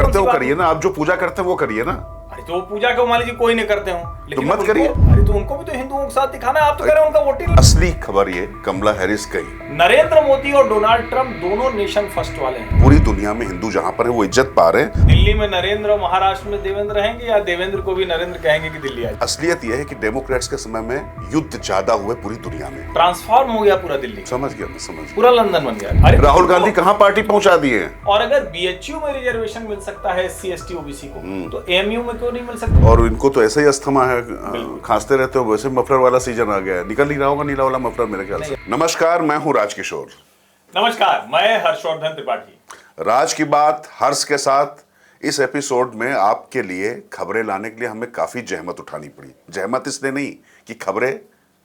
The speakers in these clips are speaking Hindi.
करते हो करिए ना, आप जो पूजा करते हैं वो करिए ना। अरे तो वो पूजा को मान लीजिए कोई नहीं करते हो, लेकिन मत करिए। अरे तो उनको भी तो हिंदुओं के साथ दिखाना है। आप तो कह रहे हो उनका वोटिंग। असली खबर ये कमला हैरिस गई। नरेंद्र मोदी और डोनाल्ड ट्रंप दोनों नेशन फर्स्ट वाले हैं। पूरी दुनिया में हिंदू जहां पर है वो इज्जत पा रहे हैं। दिल्ली में नरेंद्र, महाराष्ट्र में देवेंद्र रहेंगे, या देवेंद्र को भी नरेंद्र कहेंगे कि दिल्ली आ जाए? असलियत यह है कि डेमोक्रेट्स के समय में युद्ध ज्यादा हुए पूरी दुनिया में। ट्रांसफॉर्म हो गया पूरा दिल्ली, समझ गया, मैं समझ गया। पूरा लंदन बन गया। अरे राहुल गांधी कहां पार्टी पहुंचा दिए हैं। और अगर बीएचयू में रिजर्वेशन मिल सकता है SC ST OBC को, तो एएमयू में क्यों नहीं मिल सकता? और इनको तो ऐसा ही अस्थमा है, खांसते रहते हो। वैसे मफलर वाला सीजन आ गया है, निकल नहीं रहा होगा नीला वाला मफलर मेरे ख्याल से। नमस्कार, मैं हूं राजकिशोर। नमस्कार, मैं हर्षवर्धन त्रिपाठी। राज की बात हर्ष के साथ इस एपिसोड में आपके लिए खबरें लाने के लिए हमें काफी जहमत उठानी पड़ी। जहमत इसलिए नहीं कि खबरें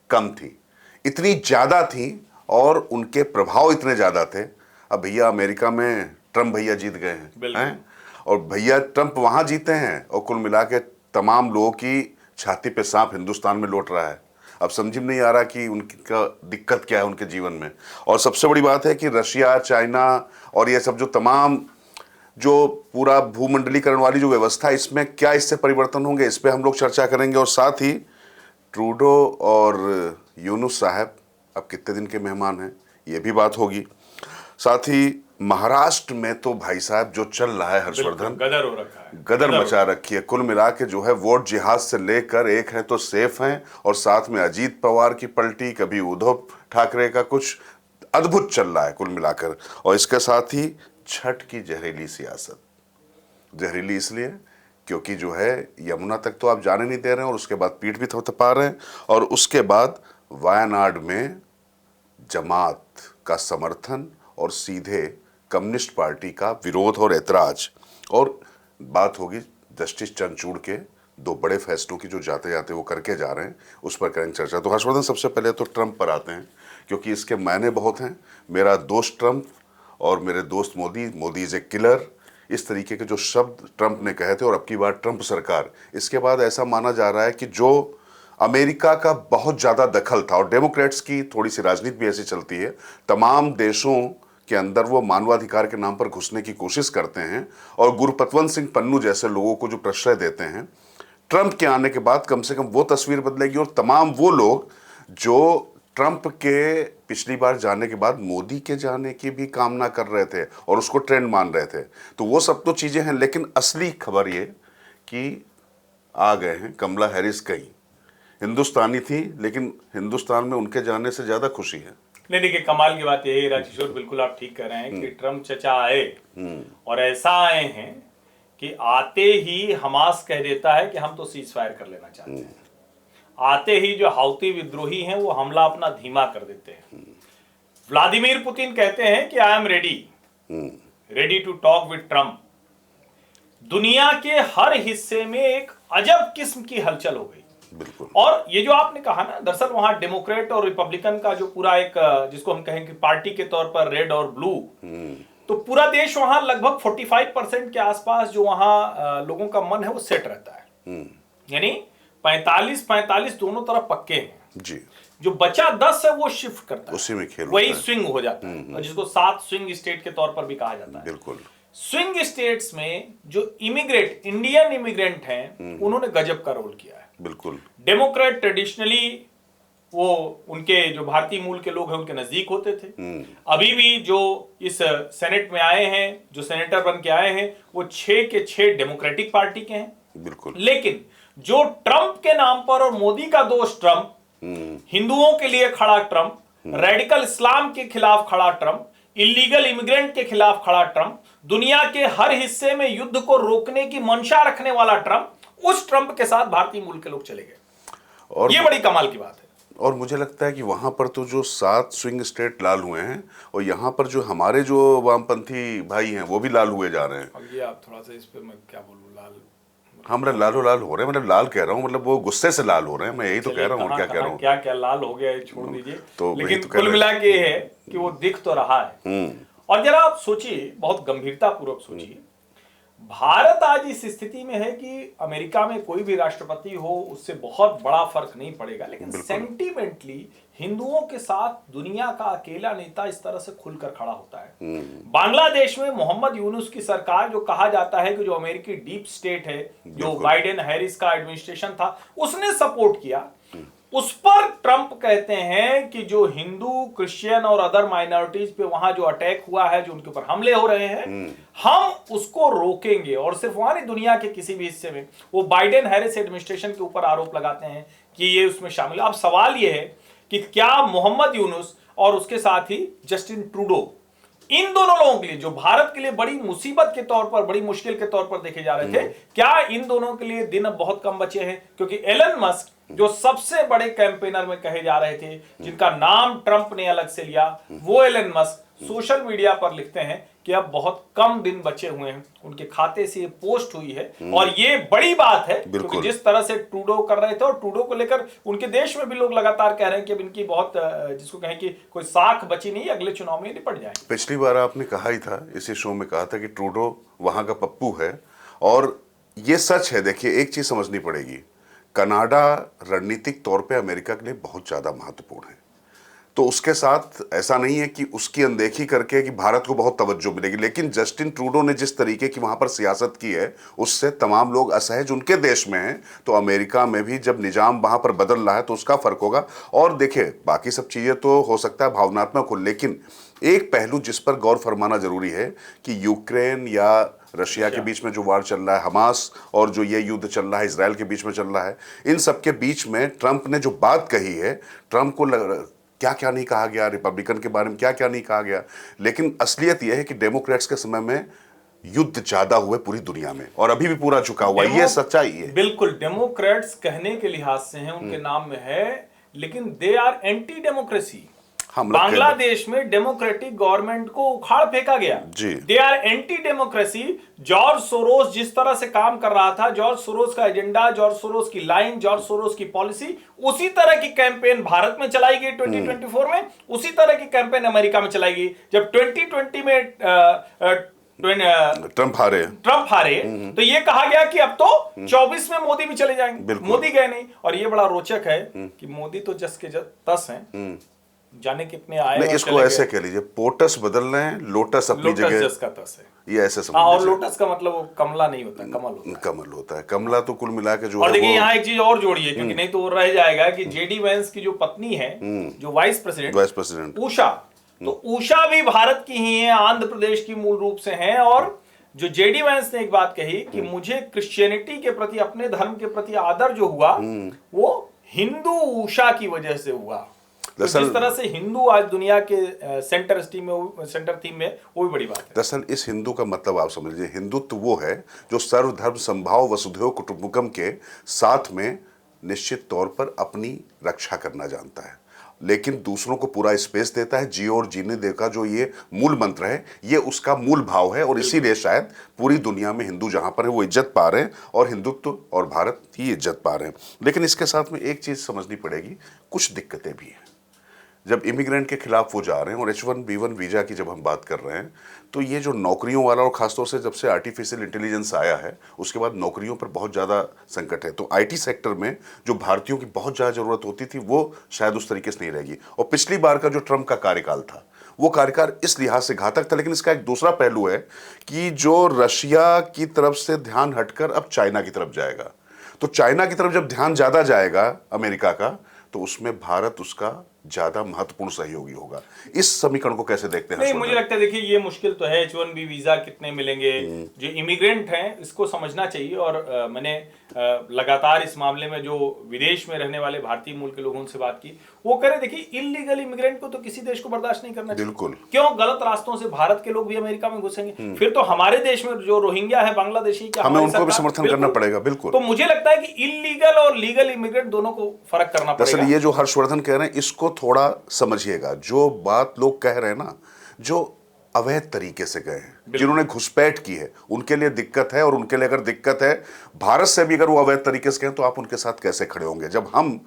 कम थी, इतनी ज्यादा थी और उनके प्रभाव इतने ज्यादा थे। अब भैया अमेरिका में ट्रंप भैया जीत गए हैं, और भैया ट्रंप वहां जीते हैं, और कुल मिला के तमाम लोगों की छाती पे सांप हिंदुस्तान में लौट रहा है। अब समझ में नहीं आ रहा कि उनका दिक्कत क्या है उनके जीवन में। और सबसे बड़ी बात है कि रशिया, चाइना और ये सब जो तमाम जो पूरा भूमंडलीकरण वाली जो व्यवस्था है, इसमें क्या इससे परिवर्तन होंगे, इस पर हम लोग चर्चा करेंगे। और साथ ही ट्रूडो और यूनुस साहब अब कितने दिन के मेहमान हैं, ये भी बात होगी। साथ ही महाराष्ट्र में तो भाई साहब जो चल रहा है हर्षवर्धन, गदर हो रखा है, गदर मचा रखी है। कुल मिला के जो है वोट जिहाद से लेकर एक है तो सेफ हैं, और साथ में अजीत पवार की पलटी, कभी उद्धव ठाकरे का, कुछ अद्भुत चल रहा है कुल मिलाकर। और इसके साथ ही छठ की जहरीली सियासत। जहरीली इसलिए क्योंकि जो है यमुना तक तो आप जाने नहीं दे रहे हैं, और उसके बाद पीठ भी थपथपा रहे हैं, और उसके बाद वायनाड में जमात का समर्थन और सीधे कम्युनिस्ट पार्टी का विरोध और ऐतराज। और बात होगी जस्टिस चंद्रचूड़ के दो बड़े फैसलों की जो जाते जाते वो करके जा रहे हैं, उस पर करेंगे चर्चा। तो हर्षवर्धन, सबसे पहले तो ट्रंप पर आते हैं, क्योंकि इसके मायने बहुत हैं। मेरा दोस्त ट्रंप और मेरे दोस्त Modi, Modi is a killer, इस तरीके के जो शब्द ट्रंप ने कहे थे। और अब की बार ट्रंप सरकार, इसके बाद ऐसा माना जा रहा है कि जो अमेरिका का बहुत ज़्यादा दखल था, और डेमोक्रेट्स की थोड़ी सी राजनीति भी ऐसी चलती है, तमाम देशों के अंदर वो मानवाधिकार के नाम पर घुसने की कोशिश करते हैं, और गुरपतवंत सिंह पन्नू जैसे लोगों को जो प्रश्रय देते हैं। ट्रंप के आने के बाद कम से कम वो तस्वीर बदलेगी, और तमाम वो लोग जो ट्रंप के पिछली बार जाने के बाद मोदी के जाने की भी कामना कर रहे थे और उसको ट्रेंड मान रहे थे, तो वो सब तो चीज़ें हैं। लेकिन असली खबर ये कि आ गए हैं, कमला हैरिस गई। हिंदुस्तानी थी, लेकिन हिंदुस्तान में उनके जाने से ज़्यादा खुशी है। नहीं, देखिए कमाल की बात यही है राजकिशोर, बिल्कुल आप ठीक कह रहे हैं कि ट्रंप चचा आए, और ऐसा आए हैं कि आते ही हमास कह देता है कि हम तो सीज फायर कर लेना चाहते हैं। आते ही जो हाउती विद्रोही हैं वो हमला अपना धीमा कर देते हैं। व्लादिमीर पुतिन कहते हैं कि I am ready to talk with Trump. दुनिया के हर हिस्से में एक अजब किस्म की हलचल हो गई। बिल्कुल। और ये जो आपने कहा ना, दरअसल वहां डेमोक्रेट और रिपब्लिकन का जो पूरा एक, जिसको हम कहेंगे पार्टी के तौर पर रेड और ब्लू, तो पूरा देश वहां लगभग 45% के आसपास जो वहां लोगों का मन है वो सेट रहता है। यानी 45-45 दोनों तरफ पक्के हैं जी। जो बचा 10 है वो शिफ्ट करता है, उसी में खेल वही स्विंग हो जाता है, और जिसको 7 स्विंग स्टेट के तौर पर भी कहा जाता है। बिल्कुल। स्विंग स्टेट्स में जो इंडियन इमिग्रेंट हैं, उन्होंने गजब का रोल किया है। बिल्कुल। डेमोक्रेट ट्रेडिशनली वो उनके जो भारतीय मूल के लोग हैं उनके नजदीक होते थे। अभी भी जो इस सेनेट में आए हैं, जो सेनेटर बन के आए हैं, वो 6 के 6 डेमोक्रेटिक पार्टी के हैं। बिल्कुल। लेकिन जो ट्रंप के नाम पर, और मोदी का दोस्त ट्रंप, हिंदुओं के लिए खड़ा ट्रंप, रेडिकल इस्लाम के खिलाफ खड़ा ट्रंप, इलीगल इमिग्रेंट के खिलाफ खड़ा ट्रंप, दुनिया के हर हिस्से में युद्ध को रोकने की मंशा रखने वाला ट्रंप, उस ट्रंप के साथ भारतीय मूल के लोग चले गए। और ये बड़ी कमाल की बात है। और मुझे लगता है कि वहां पर तो जो 7 स्विंग स्टेट लाल हुए हैं, और यहाँ पर जो हमारे जो वामपंथी भाई हैं वो भी लाल हुए जा रहे हैं। अब ये आप थोड़ा सा इस पे मैं क्या बोलूं, लाल, हम लालो लाल हो रहे हैं, मतलब लाल कह रहा हूँ, मतलब वो गुस्से से लाल हो रहे हैं, मैं यही तो कह रहा हूँ। और क्या कह रहा हूँ, क्या क्या लाल हो गया है छोड़ दीजिए, तो लेकिन तो कुल मिला के है कि वो दिख तो रहा है। और जरा आप सोचिए, बहुत गंभीरता पूर्वक सोचिए, भारत आज इस स्थिति में है कि अमेरिका में कोई भी राष्ट्रपति हो उससे बहुत बड़ा फर्क नहीं पड़ेगा, लेकिन सेंटिमेंटली हिंदुओं के साथ दुनिया का अकेला नेता इस तरह से खुलकर खड़ा होता है। बांग्लादेश में मोहम्मद यूनुस की सरकार, जो कहा जाता है कि जो अमेरिकी डीप स्टेट है, जो बाइडेन हैरिस का एडमिनिस्ट्रेशन था, उसने सपोर्ट किया। उस पर ट्रंप कहते हैं कि जो हिंदू, क्रिश्चियन और अदर माइनॉरिटीज पे वहां जो अटैक हुआ है, जो उनके ऊपर हमले हो रहे हैं, हम उसको रोकेंगे। और सिर्फ वहां नहीं, दुनिया के किसी भी हिस्से में वो बाइडेन हैरिस एडमिनिस्ट्रेशन के ऊपर आरोप लगाते हैं कि ये उसमें शामिल है। अब सवाल ये है कि क्या मोहम्मद यूनुस और उसके साथ ही जस्टिन ट्रूडो, इन दोनों लोगों के लिए, जो भारत के लिए बड़ी मुसीबत के तौर पर, बड़ी मुश्किल के तौर पर देखे जा रहे थे, क्या इन दोनों के लिए दिन अब बहुत कम बचे हैं? क्योंकि एलन मस्क, जो सबसे बड़े कैंपेनर में कहे जा रहे थे, जिनका नाम ट्रंप ने अलग से लिया, वो एलन मस्क सोशल मीडिया पर लिखते हैं कि अब बहुत कम दिन बचे हुए हैं। उनके खाते से ये पोस्ट हुई है और ये बड़ी बात है, क्योंकि जिस तरह से ट्रूडो कर रहे थे, और ट्रूडो को लेकर उनके देश में भी लोग लगातार कह रहे हैं कि अब इनकी बहुत, जिसको कहें कि कोई साख बची नहीं, अगले चुनाव में निपट जाएंगे। पिछली बार आपने कहा ही था, इसी शो में कहा था कि ट्रूडो वहां का पप्पू है, और ये सच है। देखिए, एक चीज समझनी पड़ेगी, कनाडा रणनीतिक तौर पे अमेरिका के लिए बहुत ज़्यादा महत्वपूर्ण है, तो उसके साथ ऐसा नहीं है कि उसकी अनदेखी करके कि भारत को बहुत तवज्जो मिलेगी। लेकिन जस्टिन ट्रूडो ने जिस तरीके की वहाँ पर सियासत की है, उससे तमाम लोग असहज उनके देश में हैं, तो अमेरिका में भी जब निज़ाम वहाँ पर बदल रहा है तो उसका फ़र्क होगा। और देखिए, बाकी सब चीज़ें तो हो सकता है भावनात्मक हो, लेकिन एक पहलू जिस पर गौर फरमाना जरूरी है कि यूक्रेन या रशिया के बीच में जो वार चल रहा है, हमास और जो ये युद्ध चल रहा है इसराइल के बीच में चल रहा है, इन सब के बीच में ट्रंप ने जो बात कही है, ट्रंप को क्या क्या नहीं कहा गया, रिपब्लिकन के बारे में क्या क्या नहीं कहा गया, लेकिन असलियत यह है कि डेमोक्रेट्स के समय में युद्ध ज्यादा हुए पूरी दुनिया में, और अभी भी पूरा झुका हुआ है, ये सच्चाई है। बिल्कुल, डेमोक्रेट्स कहने के लिहाज से हैं, उनके नाम में है, लेकिन they are anti democracy. Bangladesh में डेमोक्रेटिक गवर्नमेंट को उखाड़ फेंका गया। They are anti democracy. George Soros जिस तरह से काम कर रहा था, जॉर्ज सोरोस का एजेंडा, जॉर्ज सोरोस की लाइन, जॉर्ज सोरोस की पॉलिसी, उसी तरह की कैंपेन भारत में चलाई गई 2024 में, उसी तरह की कैंपेन अमेरिका में चलाई गई। जब 2020 में ट्रंप हारे तो ये कहा गया कि अब तो 24 में मोदी भी चले जाएंगे। मोदी गए नहीं। और ये बड़ा रोचक है कि मोदी तो जस के तस हैं, जाने कितने आए। नहीं, इसको ऐसे कह लीजिए, पोटस बदल रहे हैं, लोटस अपनी जगह, जस का तस है, ये ऐसे समझ। और लोटस का मतलब वो कमला नहीं होता, कमल होता है। कमला तो कुल मिला के जो, और देखिए यहाँ एक चीज और जोड़िए, क्योंकि नहीं तो वो रह जाएगा कि जेडी वैंस की जो पत्नी है, जो वाइस प्रेसिडेंट उषा, तो उषा भी भारत की ही है, आंध्र प्रदेश की मूल रूप से है। और जो जेडी वैंस ने एक बात कही कि मुझे क्रिश्चियनिटी के प्रति, अपने धर्म के प्रति आदर जो हुआ, वो हिंदू उषा की वजह से हुआ। तो जिस तरह से हिंदू आज दुनिया के सेंटर थीम में, वो भी बड़ी बात है। दरअसल इस हिंदू का मतलब आप समझ लीजिए, हिंदुत्व वो है जो सर्वधर्म संभाव वसुधैव कुटुंबकम के साथ में निश्चित तौर पर अपनी रक्षा करना जानता है, लेकिन दूसरों को पूरा स्पेस देता है। जियो और जीने दे का जो ये मूल मंत्र है, ये उसका मूल भाव है, और इसीलिए शायद पूरी दुनिया में हिंदू जहां पर है वो इज्जत पा रहे हैं, और हिंदुत्व और भारत ही इज्जत पा रहे हैं। लेकिन इसके साथ में एक चीज समझनी पड़ेगी, कुछ दिक्कतें भी हैं। जब इमिग्रेंट के खिलाफ वो जा रहे हैं, और H1B1 वीज़ा की जब हम बात कर रहे हैं, तो ये जो नौकरियों वाला, और ख़ासतौर से जब से आर्टिफिशियल इंटेलिजेंस आया है, उसके बाद नौकरियों पर बहुत ज़्यादा संकट है। तो IT सेक्टर में जो भारतीयों की बहुत ज़्यादा ज़रूरत होती थी, वो शायद उस तरीके से नहीं रहेगी। और पिछली बार का जो ट्रंप का कार्यकाल था, वो कार्यकाल इस लिहाज से घातक था। लेकिन इसका एक दूसरा पहलू है कि जो रशिया की तरफ से ध्यान हटकर अब चाइना की तरफ जाएगा, तो चाइना की तरफ जब ध्यान ज़्यादा जाएगा अमेरिका का, तो उसमें भारत उसका ज्यादा महत्वपूर्ण सहयोगी होगा। इस समीकरण को कैसे देखते हैं? नहीं, मुझे लगता है, देखिए ये मुश्किल तो है, H1B वीजा कितने मिलेंगे, जो इमिग्रेंट हैं इसको समझना चाहिए। और मैंने लगातार इस मामले में जो विदेश में रहने वाले भारतीय मूल के लोगों से बात की, वो कह रहे, देखिए इलीगल इमिग्रेंट को तो किसी देश को बर्दाश्त नहीं करना चाहिए। बिल्कुल। क्यों? गलत रास्तों से भारत के लोग भी अमेरिका में घुसेंगे, फिर तो हमारे देश में जो रोहिंग्या है, बांग्लादेशी, हमें उनको भी समर्थन करना पड़ेगा। बिल्कुल। तो मुझे लगता है कि इलीगल और लीगल इमिग्रेंट दोनों को फर्क करना पड़ेगा। ये जो हर्षवर्धन कह रहे हैं, इसको थोड़ा समझिएगा। जो बात लोग कह रहे हैं ना, जो अवैध तरीके से गए हैं, जिन्होंने घुसपैठ की है, उनके लिए दिक्कत है। और उनके लिए अगर दिक्कत है, भारत से भी अगर वो अवैध तरीके से गए, तो आप उनके साथ कैसे खड़े होंगे? जब हम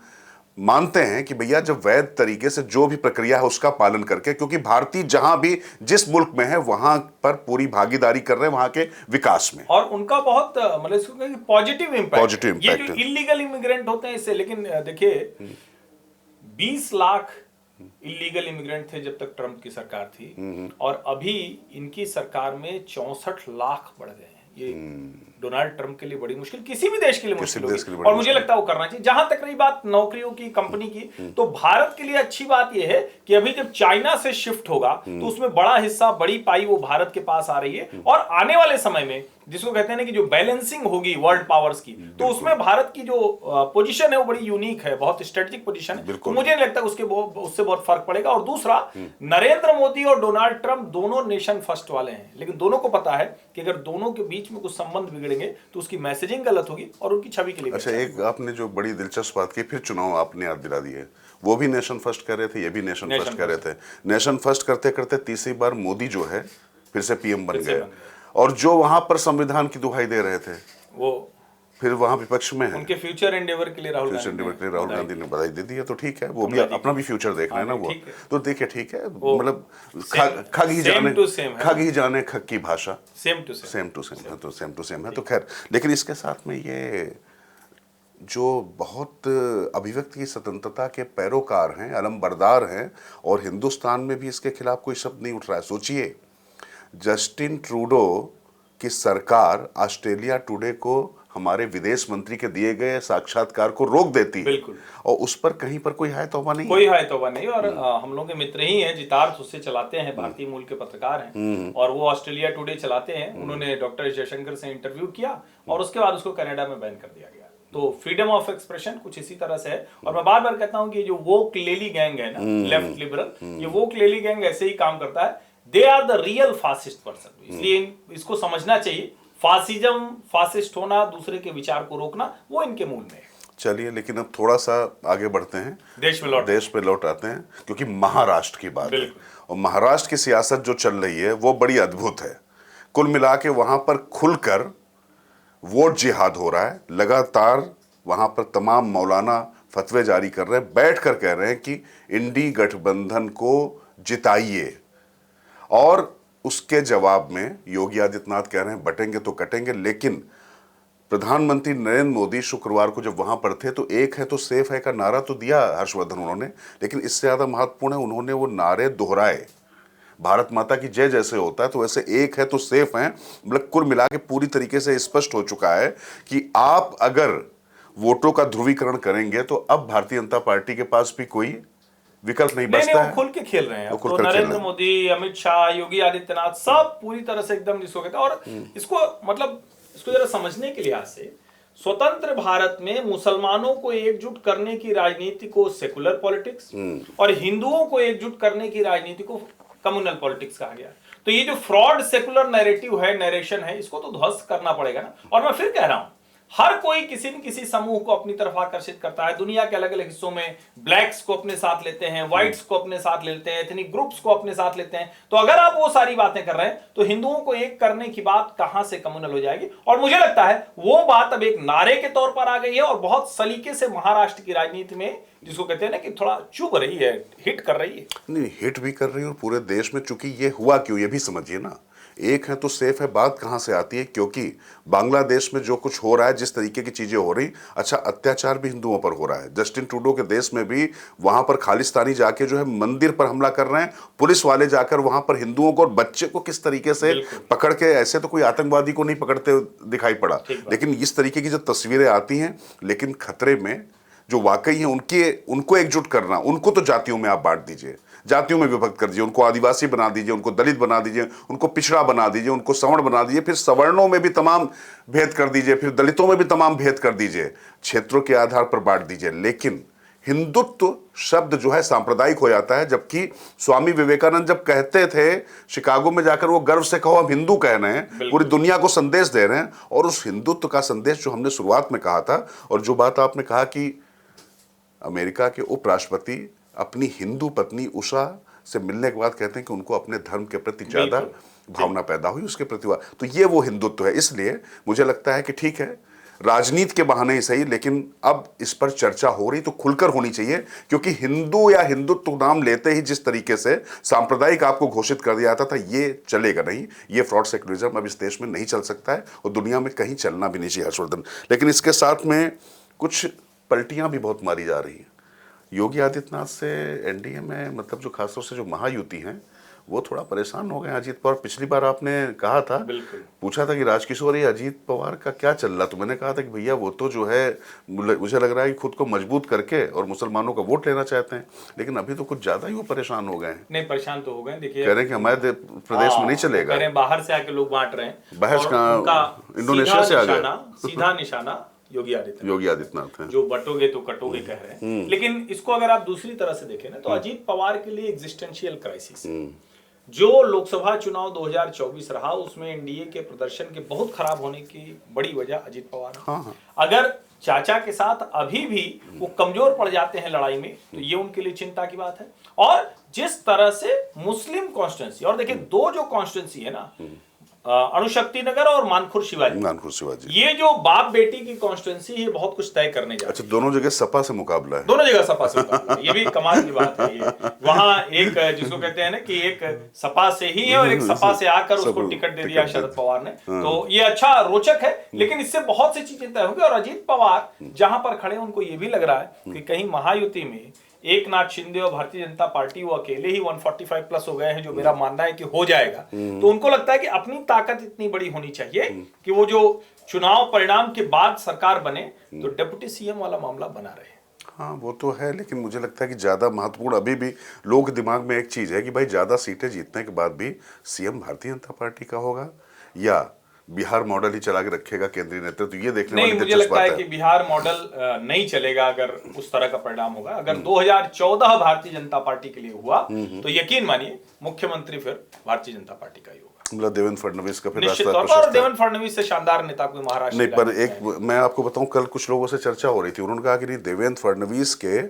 मानते हैं कि भैया जब वैध तरीके से जो भी प्रक्रिया है उसका पालन करके, क्योंकि भारतीय जहां भी जिस मुल्क में है वहां पर पूरी भागीदारी कर रहे हैं वहां के विकास में, और उनका बहुत मतलब इसको पॉजिटिव इम्पैक्ट, ये जो है। इलीगल इमिग्रेंट होते हैं इससे, लेकिन देखिए 20 लाख इलीगल इमिग्रेंट थे जब तक ट्रंप की सरकार थी, और अभी इनकी सरकार में 64 लाख बढ़ गए हैं। ये डोनाल्ड ट्रंप के लिए बड़ी मुश्किल, किसी भी देश के लिए मुश्किल होगी, और मुझे लगता है वो करना चाहिए। जहां तक रही बात नौकरियों की, कंपनी की, तो भारत के लिए अच्छी बात यह है कि अभी जब चाइना से शिफ्ट होगा तो उसमें बड़ा हिस्सा, बड़ी पाई वो भारत के पास आ रही है, और आने वाले समय में जिसको कहते हैं ना कि जो बैलेंसिंग होगी वर्ल्ड पावर्स की, तो उसमें भारत की जो पोजीशन है वो बड़ी यूनिक है, बहुत स्ट्रेटेजिक पोजीशन है। तो मुझे नहीं लगता उससे बहुत फर्क पड़ेगा। और दूसरा, नरेंद्र मोदी और डोनाल्ड ट्रंप दोनों नेशन फर्स्ट वाले हैं, लेकिन दोनों को पता है कि अगर दोनों के बीच में कुछ संबंध बिगड़ेंगे तो उसकी मैसेजिंग गलत होगी और उनकी छवि के लिए। अच्छा, एक आपने जो बड़ी दिलचस्प बात की, फिर चुनाव आपने याद दिला दिए, वो भी नेशन फर्स्ट कर रहे थे, ये भी नेशन फर्स्ट कर रहे थे। नेशन फर्स्ट करते करते तीसरी बार मोदी जो है फिर से पीएम बन गए, और जो वहां पर संविधान की दुहाई दे रहे थे वो फिर वहां विपक्ष में है। उनके फ्यूचर एंडेवर के लिए राहुल गांधी ने बधाई दे दी है, तो ठीक है, वो भी अपना भी फ्यूचर देख रहे हैं ना वो, तो देखिए ठीक है, मतलब खग ही जाने खग की भाषा, सेम टू सेम है। तो खैर, लेकिन इसके साथ में ये जो बहुत अभिव्यक्ति की स्वतंत्रता के पैरोकार हैं, अलमबरदार हैं, और हिंदुस्तान में भी इसके खिलाफ कोई शब्द नहीं उठ रहा है। सोचिए, जस्टिन ट्रूडो की सरकार ऑस्ट्रेलिया टुडे को हमारे विदेश मंत्री के दिए गए साक्षात्कार को रोक देती है, और उस पर कहीं पर कोई हाय तौबा नहीं, कोई हाय तौबा नहीं। और हम लोग के मित्र ही हैं, जितार्थ उससे चलाते हैं, भारतीय मूल के पत्रकार हैं, और वो ऑस्ट्रेलिया टुडे चलाते हैं। उन्होंने डॉक्टर जयशंकर से इंटरव्यू किया और उसके बाद उसको कनाडा में बैन कर दिया गया। तो फ्रीडम ऑफ एक्सप्रेशन कुछ इसी तरह से है। और मैं बार बार कहता हूं कि जो वोक लेली गैंग है ना, लेफ्ट लिबरल, ये वोक लेली गैंग ऐसे ही काम करता है। They are the real fascist person, इसलिए इसको समझना चाहिए। फासिज्म, फासिस्ट होना, दूसरे के विचार को रोकना, वो इनके मूल में है। चलिए, लेकिन अब थोड़ा सा आगे बढ़ते हैं, देश पे लौट आते हैं, क्योंकि महाराष्ट्र की बात है, और महाराष्ट्र की सियासत जो चल रही है वो बड़ी अद्भुत है। कुल मिला के वहां पर खुलकर वोट जिहाद हो रहा है। लगातार वहां पर तमाम मौलाना फतवे जारी कर रहे हैं, बैठकर कह रहे हैं कि इंडी गठबंधन को जिताइए, और उसके जवाब में योगी आदित्यनाथ कह रहे हैं बटेंगे तो कटेंगे। लेकिन प्रधानमंत्री नरेंद्र मोदी शुक्रवार को जब वहां पर थे तो एक है तो सेफ है का नारा तो दिया हर्षवर्धन उन्होंने, लेकिन इससे ज्यादा महत्वपूर्ण है उन्होंने वो नारे दोहराए। भारत माता की जय जैसे होता है तो वैसे एक है तो सेफ है, मतलब कुल मिला के पूरी तरीके से स्पष्ट हो चुका है कि आप अगर वोटों का ध्रुवीकरण करेंगे तो अब भारतीय जनता पार्टी के पास भी कोई विकल्प नहीं बचता है। वो खुल के खेल रहे हैं। तो नरेंद्र मोदी, अमित शाह, योगी आदित्यनाथ सब पूरी तरह से एकदम जिसको कहते हैं, और इसको मतलब इसको जरा समझने के लिहाज से, स्वतंत्र भारत में मुसलमानों को एकजुट करने की राजनीति को सेकुलर पॉलिटिक्स और हिंदुओं को एकजुट करने की राजनीति को कम्युनल पॉलिटिक्स कहा गया। तो ये जो फ्रॉड सेकुलर नैरेटिव है, नैरेशन है, इसको तो ध्वस्त करना पड़ेगा ना। और मैं फिर कह रहा हूं, हर कोई किसी न किसी समूह को अपनी तरफ आकर्षित करता है। दुनिया के अलग अलग हिस्सों में ब्लैक्स को अपने साथ लेते हैं, व्हाइट्स को अपने साथ लेते हैं, एथनिक ग्रुप्स को अपने साथ लेते हैं। तो अगर आप वो सारी बातें कर रहे हैं तो हिंदुओं को एक करने की बात कहां से कम्युनल हो जाएगी। और मुझे लगता है वो बात अब एक नारे के तौर पर आ गई है, और बहुत सलीके से महाराष्ट्र की राजनीति में, जिसको कहते हैं ना कि थोड़ा चुभ रही है, हिट कर रही है। नहीं, हिट भी कर रही है, और पूरे देश में चूंकि ये हुआ क्यों, ये भी समझिए ना। एक है तो सेफ है, बात कहां से आती है, क्योंकि बांग्लादेश में जो कुछ हो रहा है, जिस तरीके की चीजें हो रही, अच्छा अत्याचार भी हिंदुओं पर हो रहा है। जस्टिन ट्रूडो के देश में भी वहां पर खालिस्तानी जाके जो है मंदिर पर हमला कर रहे हैं, पुलिस वाले जाकर वहां पर हिंदुओं को और बच्चे को किस तरीके से पकड़ के, ऐसे तो कोई आतंकवादी को नहीं पकड़ते दिखाई पड़ा, लेकिन इस तरीके की जो तस्वीरें आती हैं। लेकिन खतरे में जो वाकई है उनको एकजुट करना, उनको तो जातियों में आप बांट दीजिए, जातियों में विभक्त कर दीजिए, उनको आदिवासी बना दीजिए, उनको दलित बना दीजिए, उनको पिछड़ा बना दीजिए, उनको सवर्ण बना दीजिए, फिर सवर्णों में भी तमाम भेद कर दीजिए, फिर दलितों में भी तमाम भेद कर दीजिए, क्षेत्रों के आधार पर बांट दीजिए। लेकिन हिंदुत्व शब्द जो है सांप्रदायिक हो जाता है। जबकि स्वामी विवेकानंद जब कहते थे शिकागो में जाकर, वो गर्व से कहो हम हिंदू कह रहे हैं, पूरी दुनिया को संदेश दे रहे हैं। और उस हिंदुत्व का संदेश जो हमने शुरुआत में कहा था, और जो बात आपने कहा कि अमेरिका के उपराष्ट्रपति अपनी हिंदू पत्नी उषा से मिलने के बाद कहते हैं कि उनको अपने धर्म के प्रति ज्यादा भावना पैदा हुई, उसके प्रति, तो ये वो हिंदुत्व है। इसलिए मुझे लगता है कि ठीक है, राजनीति के बहाने ही सही, लेकिन अब इस पर चर्चा हो रही तो खुलकर होनी चाहिए, क्योंकि हिंदू या हिंदुत्व नाम लेते ही जिस तरीके से सांप्रदायिक आपको घोषित कर दिया जाता था, ये चलेगा नहीं। ये फ्रॉड सेक्युलरिज्म अब इस देश में नहीं चल सकता है और दुनिया में कहीं चलना भी नहीं चाहिए हर्षवर्धन। लेकिन इसके साथ में कुछ पलटियां भी बहुत मारी जा रही हैं। योगी आदित्यनाथ से एनडीए में, मतलब जो खासतौर से जो महायुति हैं, वो थोड़ा परेशान हो गए। अजीत पवार, पिछली बार आपने कहा था, पूछा था कि राजकिशोर ये अजीत पवार का क्या चल रहा, तो मैंने कहा था कि भैया वो तो जो है, मुझे लग रहा है कि खुद को मजबूत करके और मुसलमानों का वोट लेना चाहते हैं, लेकिन अभी तो कुछ ज्यादा ही वो परेशान हो गए हैं। नहीं, परेशान तो हो गए, देखिए कह रहे हैं कि हमारे प्रदेश में नहीं चलेगा, कह रहे बाहर से आके लोग बांट रहे हैं। बहस का इंडोनेशिया से आ गया, सीधा निशाना योगी आदित्यनाथ है। जो बटोगे तो कटोगे कह रहे हैं। लेकिन इसको अगर आप दूसरी तरह से देखें ना, तो अजीत पवार के लिए एग्जिस्टेंशियल क्राइसिस, जो लोकसभा चुनाव 2024 रहा, उसमें एनडीए के प्रदर्शन के बहुत खराब होने की बड़ी वजह अजीत पवार है। हाँ। अगर चाचा के साथ अभी भी वो कमजोर पड़ जाते हैं लड़ाई में, तो ये उनके लिए चिंता की बात है। और जिस तरह से मुस्लिम कॉन्स्टिट्यूंसी, और देखिए दो जो कॉन्स्टिट्यूंसी है ना, अणुशक्ति नगर और मानखुर शिवाजी, ये जो बाप बेटी की कॉन्स्टिट्यूंसी, ये बहुत कुछ तय करने जा रही है। अच्छा, दोनों जगह सपा से मुकाबला है, दोनों जगह सपा से मुकाबला है। ये भी कमाल की बात है। ये वहां एक जिसको कहते हैं ना कि एक सपा से ही है और एक सपा से आकर उसको टिकट दे दिया शरद पवार ने, तो ये अच्छा रोचक है। लेकिन इससे बहुत सी चीजें तय होंगी। और अजीत पवार जहां पर खड़े, उनको ये भी लग रहा है कि कहीं महायुति में एकनाथ शिंदे और भारतीय जनता पार्टी वो अकेले ही 145 प्लस हो गए हैं, जो मेरा मानना है कि हो जाएगा। तो उनको लगता है कि अपनी ताकत इतनी बड़ी होनी चाहिए कि वो जो चुनाव परिणाम के बाद सरकार बने, तो डिप्टी सीएम वाला मामला बना रहे। हाँ, वो तो है, लेकिन मुझे लगता है कि ज्यादा महत्वपूर्ण अभी भी लोगों के दिमाग में एक चीज है कि भाई ज्यादा सीटें जीतने के बाद भी सीएम भारतीय जनता पार्टी का होगा या बिहार मॉडल ही चला के रखेगा केंद्रीय नेतृत्व। तो ये देखने वाली मुझे लगता है कि बिहार मॉडल नहीं चलेगा अगर उस तरह का परिणाम होगा। अगर 2014 भारतीय जनता पार्टी के लिए हुआ, तो यकीन मानिए मुख्यमंत्री फिर भारतीय जनता पार्टी का ही होगा। मतलब देवेंद्र फडणवीस का फिर निश्चित तौर पर, और देवेंद्र फडणवीस से शानदार नेता कोई महाराष्ट्र नहीं। पर एक मैं आपको बताऊं, कल कुछ लोगों से चर्चा हो रही थी, उन्होंने कहा कि नहीं, देवेंद्र फडणवीस के